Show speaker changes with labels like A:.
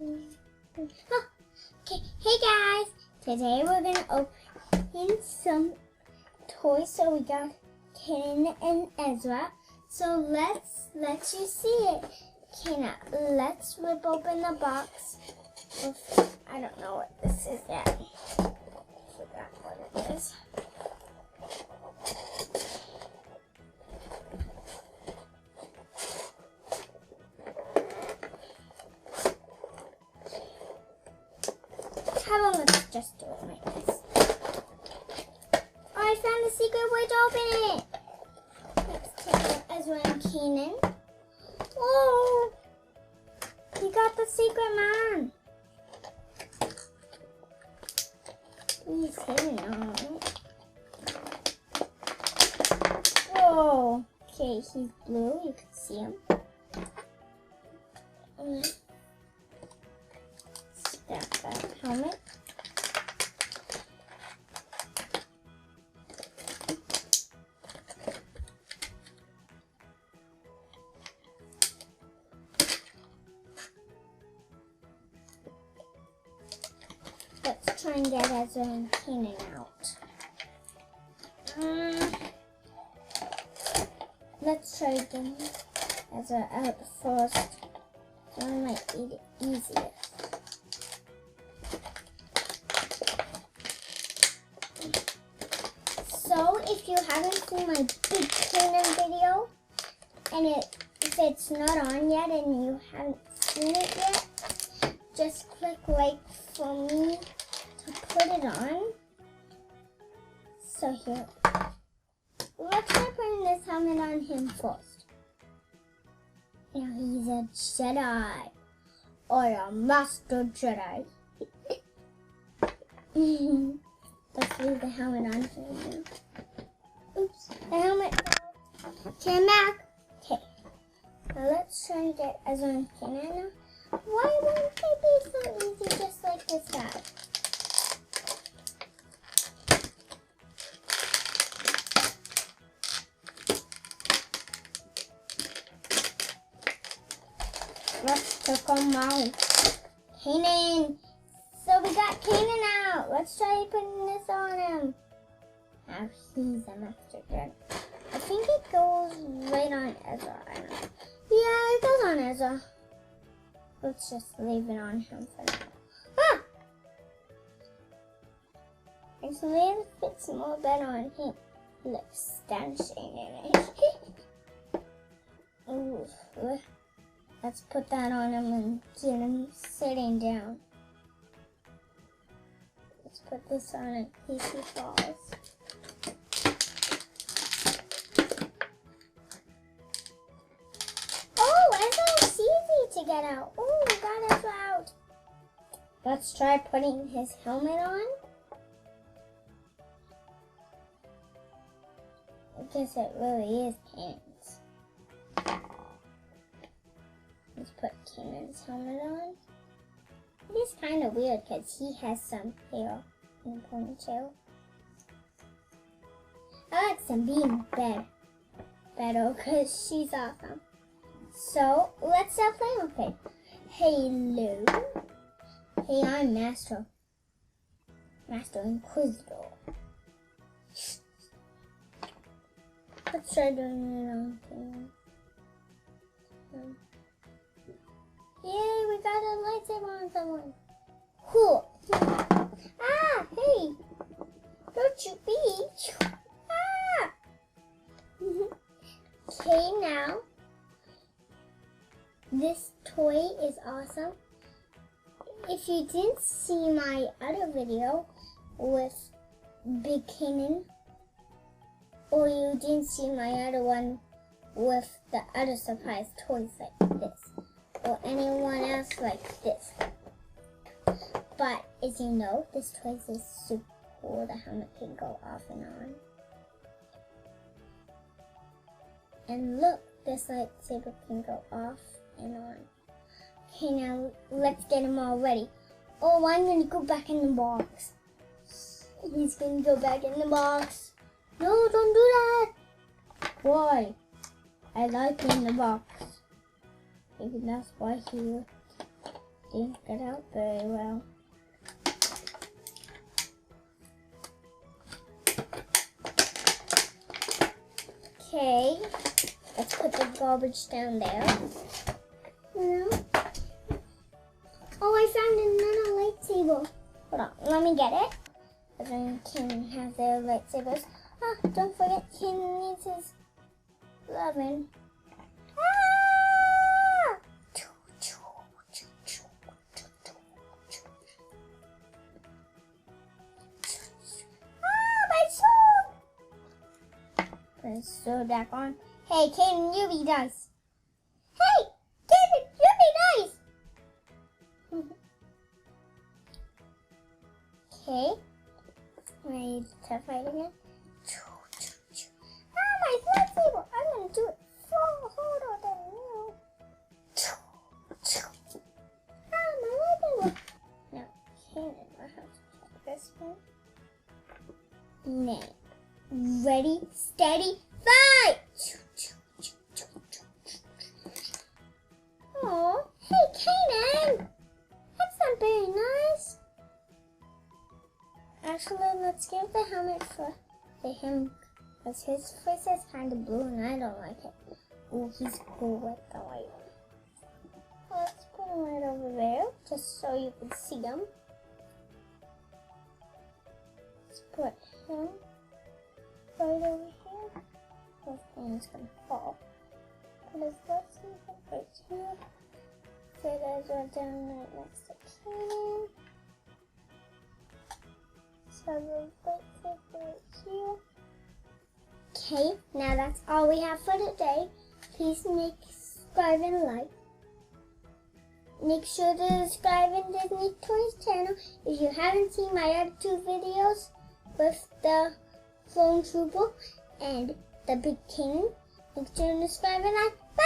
A: Oh, okay, hey guys! Today we're gonna open some toys. So we got Kanan and Ezra. So let's you see it. Okay, now let's rip open the box. I don't know what this is yet. I forgot what it is. How about let's just do it like this. Oh, I found the secret way to open it. Let's take it Ezra and Kanan. Oh, he got the secret man. He's hidden on it. Whoa. Okay, he's blue. You can see him. Stack that helmet. Let's try and get Ezra and Kanan out. Let's try getting Ezra out first. So I might eat it easier. So if you haven't seen my big Kanan video, and if it's not on yet and you haven't seen it yet, just click like for me to put it on. So here, let's try putting this helmet on him first. Now he's a Jedi, or a Master Jedi. Let's leave the helmet on for now. Oops, the helmet fell. Okay, I'm back. Okay, now let's try and get Ezra and Kanan. Why won't they be so easy just like this guy? Let's take them out. Kanan! So we got Kanan out. Let's try putting this on him. Now he's a Master Jedi. I think it goes right on Ezra. I don't know. Yeah, it goes on Ezra. Let's just leave it on him for now. Ah! Actually, it fits more better on him. Look, dancing in it. Ooh. Let's put that on him and get him sitting down. Let's put this on in case he falls. To get out. Oh, we got Ezra out. Let's try putting his helmet on. I guess it really is Kanan's. Let's put Kanan's helmet on. It is kind of weird because he has some hair in the ponytail. I like some being better because she's awesome. So, let's start playing with it. Hello. Hey, I'm Master Inquisitor. Let's try doing it on camera. Yay, we got a lightsaber on someone. Cool. Ah, hey. Don't you be. Ah. Okay, now. This toy is awesome. If you didn't see my other video with Big Kanan, or you didn't see my other one with the other surprise toys like this, or anyone else like this. But as you know, this toy is super cool. The helmet can go off and on. And look, this lightsaber can go off and on. Okay, now let's get him all ready. Oh, I'm gonna go back in the box. He's gonna go back in the box. No, don't do that. Why? I like in the box. Maybe that's why he Didn't get out very well. Okay, let's put the garbage down there. No. Oh, I found another lightsaber. Hold on, let me get it. But then Kanan has their lightsabers. Ah, don't forget Kanan needs his loving. Ah! Ah, my sword! Put his sword back on. Hey, Kanan, you be nice. Hey, Kanan, you be nice. Okay. Ready to fight again? Ah, my lightsaber! I'm gonna do it harder than you. Ah, my lightsaber! Now, Kanan will have to check this one. Now, ready, steady, fight! Oh, hey, Kanan! That's not very nice. Actually, let's give the helmet to him, because his face is kind of blue and I don't like it. Ooh, he's cool with the light. Let's put him right over there, just so you can see him. Let's put him right over here. This thing's gonna fall. Put his lightsaber right here. Set Ezra down right next to Kanan. Okay, now that's all we have for today. Please subscribe and like. Make sure to subscribe in Disney Toys channel if you haven't seen my other 2 videos with the Clone Trooper and the Big King. Make sure to subscribe and like. Bye!